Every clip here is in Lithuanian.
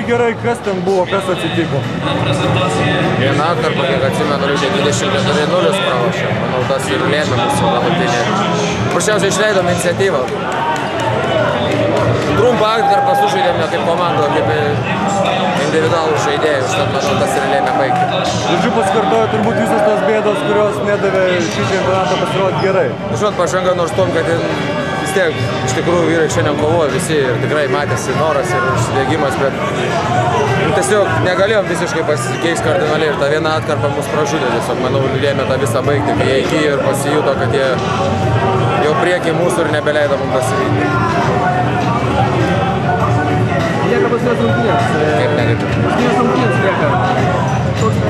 gerai, kas ten buvo, kas atsitiko? Vieną atkarpą, kiek atsimenu, reikia 24-0 pralošė. Manau, tas ir lėmė mūsų galutinį. Paprasčiausiai išleidom iniciatyvą. Trumpą atkarpą sužaidėm ne kaip komanda, kaip individualų žaidėjų. Užtat, manau, tas ir lėmė baigti. Žodžiu, pasikartojo turbūt visos tos bėdos, kurios nedavė šį čempionatą pasirodyti gerai. Žinot, pažanga nors tom, kad vis tiek iš tikrųjų vyrai šiandien kovojo visi ir tikrai matėsi noras ir užsidėgymas, bet tiesiog negalėjom visiškai pasikeisti kardinaliai ir ta viena atkarpa mus pražudė. Tiesiog, manau, lėmė tą visą baigti, kai jie įgijo ir pasijuto, kad jie jau priekį mūsų ir nebeleido mums pasivyti. Lieka pasijos rungtynės. Kaip nereikia. Pasijos rungtynės lieka.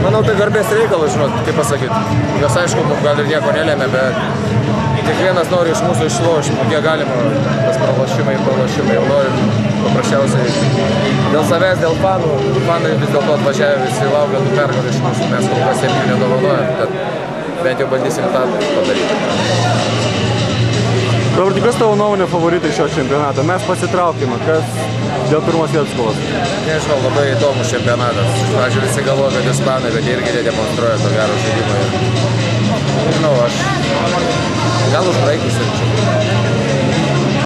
Manau, tai garbės reikalas, žinot, kaip pasakyti. Jos aišku, gal ir nieko nelėmė, bet kiekvienas nori iš mūsų išlošti, kiek galima tas pralošimai. Jau norim paprasčiausiai dėl savęs, dėl fanų. Fanai vis dėlto atvažiavę visi laukia tų pergalų iš mūsų, mes kol kas jiem nedovanojam, tad bent jau bandysim tą padaryti. Robertai, kas tavo nuomonė favoritai šio čempionato? Mes pasitraukime, kas dėl pirmos vietos kovos? Nežinau, labai įdomus čempionatas. Iš pradžių visi galvoja, kad ispanai, bet irgi nedemonstruoja to gero žaidimo. Nežinau, aš gal už graikus.